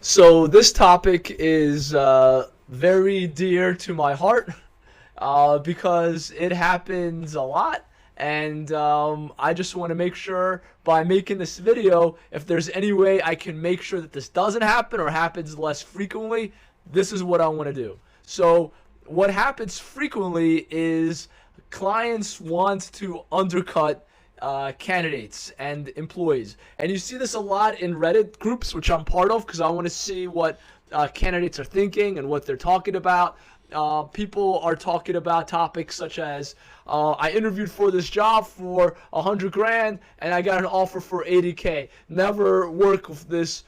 So this topic is very dear to my heart because it happens a lot, and I just want to make sure by making this video, if there's any way I can make sure that this doesn't happen or happens less frequently, this is what I want to do. So what happens frequently is clients want to undercut candidates and employees. And you see this a lot in Reddit groups, which I'm part of, because I want to see what candidates are thinking and what they're talking about. People are talking about topics such as, I interviewed for this job for 100 grand and I got an offer for 80K. Never work with this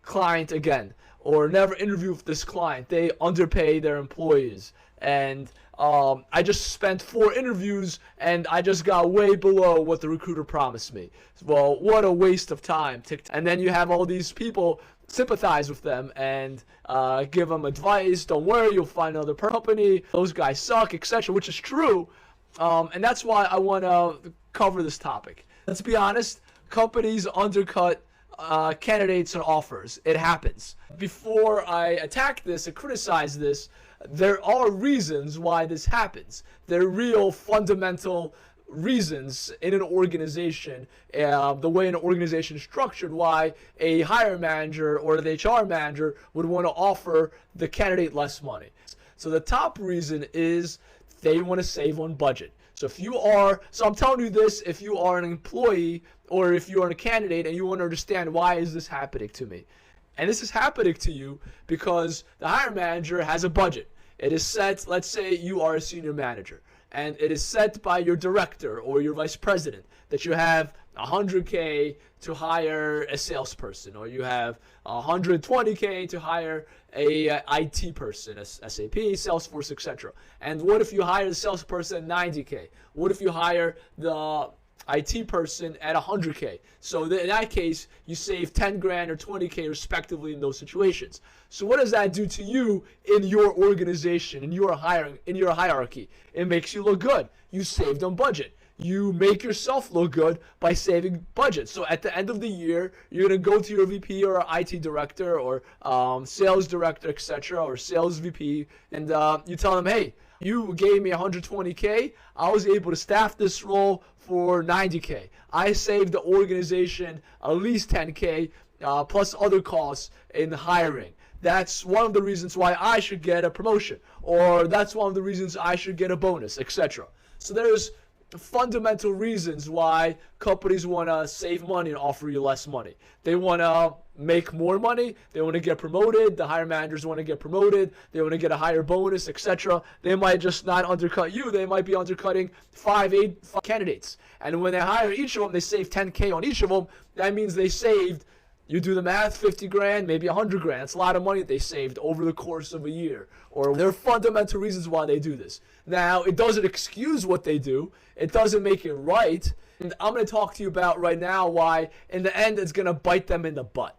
client again, or never interview with this client. They underpay their employees. And I just spent 4 interviews and I just got way below what the recruiter promised me. Well, what a waste of time. And then you have all these people sympathize with them and give them advice. Don't worry, you'll find another company. Those guys suck, etc., which is true. And that's why I want to cover this topic. Let's be honest, companies undercut candidates and offers. It happens. Before I attack this and criticize this, there are reasons why this happens. There are real fundamental reasons in an organization, the way an organization is structured, why a hiring manager or the HR manager would want to offer the candidate less money. So the top reason is they want to save on budget. So I'm telling you this, if you are an employee or if you are a candidate and you want to understand why is this happening to me. And this is happening to you because the hiring manager has a budget. It is set, let's say you are a senior manager, and it is set by your director or your vice president that you have 100K to hire a salesperson, or you have 120K to hire a IT person, SAP, Salesforce, etc. And what if you hire the salesperson at 90K? What if you hire the IT person at 100K? So in that case, you save 10 grand or 20K respectively in those situations. So what does that do to you in your organization, in your hierarchy? It makes you look good. You saved on budget. You make yourself look good by saving budget. So at the end of the year, you're going to go to your VP or IT director or sales director, etc., or sales VP, and you tell them, hey, you gave me 120K. I was able to staff this role for 90K. I saved the organization at least 10K plus other costs in hiring. That's one of the reasons why I should get a promotion, or that's one of the reasons I should get a bonus, etc. So there's fundamental reasons why companies want to save money and offer you less money. They want to make more money. They want to get promoted. The hiring managers want to get promoted. They want to get a higher bonus, etc. They might just not undercut you. They might be undercutting 5 candidates. And when they hire each of them, they save 10K on each of them. That means they saved, you do the math, 50 grand, maybe 100 grand. That's a lot of money that they saved over the course of a year. Or there are fundamental reasons why they do this. Now, it doesn't excuse what they do. It doesn't make it right. And I'm going to talk to you about right now why, in the end, it's going to bite them in the butt.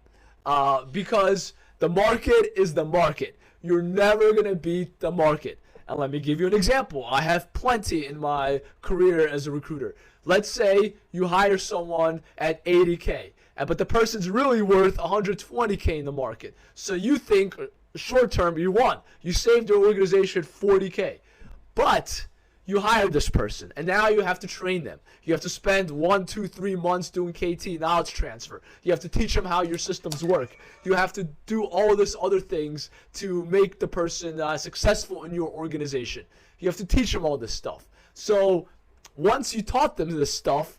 Because the market is the market. You're never going to beat the market. And let me give you an example. I have plenty in my career as a recruiter. Let's say you hire someone at 80K. But the person's really worth 120K in the market. So you think short term you won. You saved your organization 40K. But you hired this person and now you have to train them. You have to spend 1, 2, 3 months doing KT, knowledge transfer. You have to teach them how your systems work. You have to do all this other things to make the person successful in your organization. You have to teach them all this stuff. So once you taught them this stuff,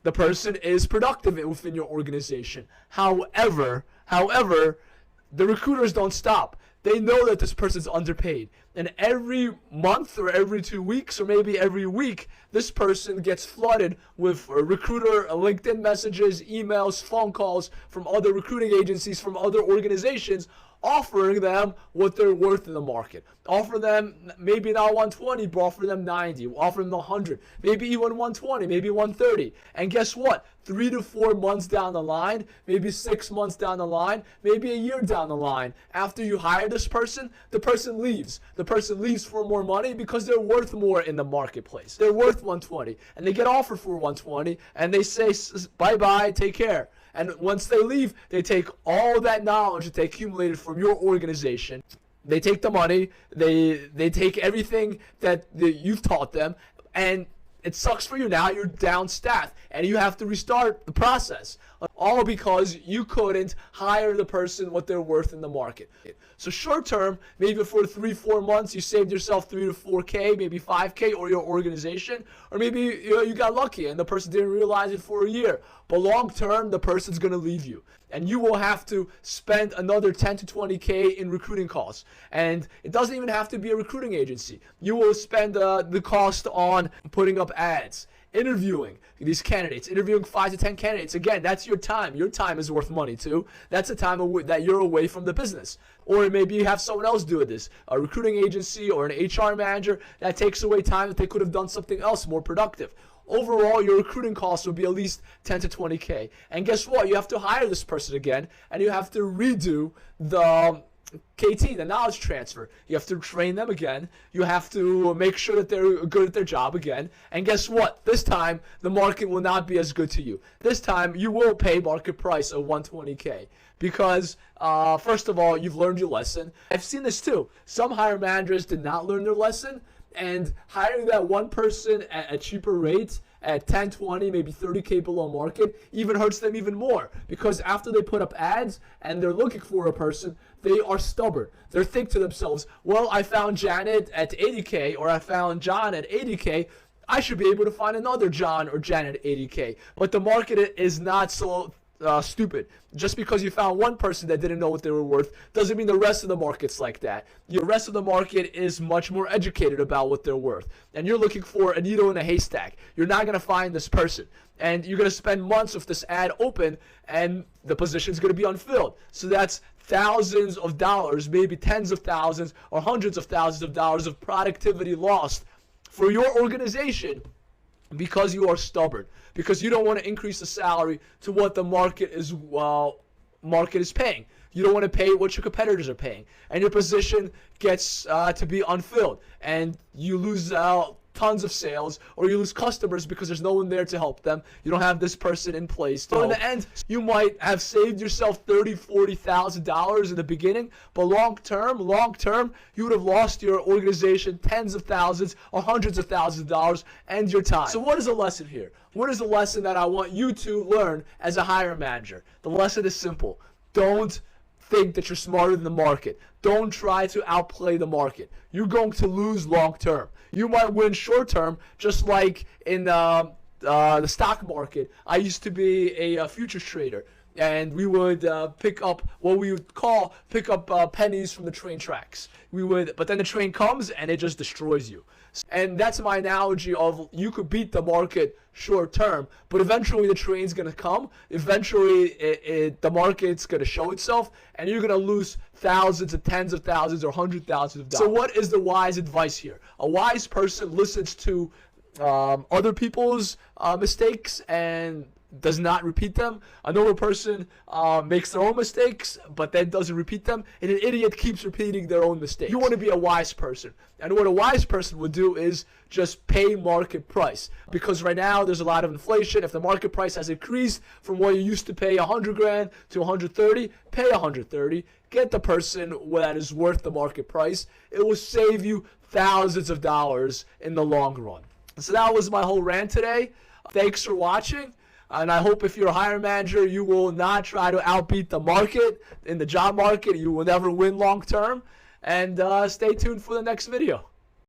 the person is productive within your organization. However, the recruiters don't stop. They know that this person's underpaid. And every month or every 2 weeks or maybe every week, this person gets flooded with recruiter LinkedIn messages, emails, phone calls from other recruiting agencies, from other organizations, offering them what they're worth in the market. Offer them maybe not 120, but offer them 90, offer them 100, maybe even 120, maybe 130. And guess what? 3 to 4 months down the line, maybe 6 months down the line, maybe a year down the line, after you hire this person, the person leaves. The person leaves for more money because they're worth more in the marketplace. They're worth 120, and they get offered for 120, and they say, bye-bye, take care. And once they leave, they take all that knowledge that they accumulated from your organization. They take the money, they take everything that you've taught them, and it sucks for you. Now you're down staff and you have to restart the process. All because you couldn't hire the person what they're worth in the market. So short term, maybe for 3-4 months, you saved yourself 3 to 4K, maybe 5K, or your organization, or maybe you got lucky and the person didn't realize it for a year. But long term, the person's gonna leave you, and you will have to spend another 10 to 20K in recruiting costs. And it doesn't even have to be a recruiting agency. You will spend the cost on putting up ads, interviewing these candidates, interviewing 5 to 10 candidates. Again, that's your time. Your time is worth money too. That's the time that you're away from the business. Or maybe you have someone else doing this, a recruiting agency or an HR manager that takes away time that they could have done something else more productive. Overall, your recruiting costs will be at least 10 to 20K. And guess what? You have to hire this person again, and you have to redo the KT, the knowledge transfer. You have to train them again. You have to make sure that they're good at their job again. And guess what? This time, the market will not be as good to you. This time, you will pay market price of 120K. Because, first of all, you've learned your lesson. I've seen this too. Some hiring managers did not learn their lesson, and hiring that one person at a cheaper rate at 10, 20, maybe 30K below market even hurts them even more, because after they put up ads and they're looking for a person, they are stubborn. They think to themselves, well, I found Janet at 80K, or I found John at 80K. I should be able to find another John or Janet at 80K. But the market is not so stupid. Just because you found one person that didn't know what they were worth doesn't mean the rest of the market's like that. The rest of the market is much more educated about what they're worth. And you're looking for a needle in a haystack. You're not going to find this person. And you're going to spend months with this ad open, and the position's going to be unfilled. So that's thousands of dollars, maybe tens of thousands or hundreds of thousands of dollars of productivity lost for your organization, because you are stubborn, because you don't want to increase the salary to what the market is paying. You don't want to pay what your competitors are paying, and your position gets to be unfilled, and you lose tons of sales, or you lose customers because there's no one there to help them. You don't have this person in place. So in the end, you might have saved yourself $30,000, $40,000 in the beginning, but long term, you would have lost your organization tens of thousands or hundreds of thousands of dollars and your time. So what is the lesson here? What is the lesson that I want you to learn as a hiring manager? The lesson is simple. Don't think that you're smarter than the market. Don't try to outplay the market. You're going to lose long term. You might win short term, just like in the stock market. I used to be a futures trader, and we would pick up what we would call pennies from the train tracks. But then the train comes and it just destroys you. And that's my analogy of you could beat the market short term, but eventually the train's going to come. Eventually the market's going to show itself, and you're going to lose thousands and tens of thousands or hundred thousands of dollars. So what is the wise advice here? A wise person listens to other people's mistakes and does not repeat them. A normal person makes their own mistakes, but then doesn't repeat them. And an idiot keeps repeating their own mistakes. You want to be a wise person. And what a wise person would do is just pay market price. Because right now there's a lot of inflation. If the market price has increased from what you used to pay 100 grand to 130, pay 130. Get the person that is worth the market price. It will save you thousands of dollars in the long run. So that was my whole rant today. Thanks for watching. And I hope if you're a hiring manager, you will not try to outbeat the market in the job market. You will never win long term. And stay tuned for the next video.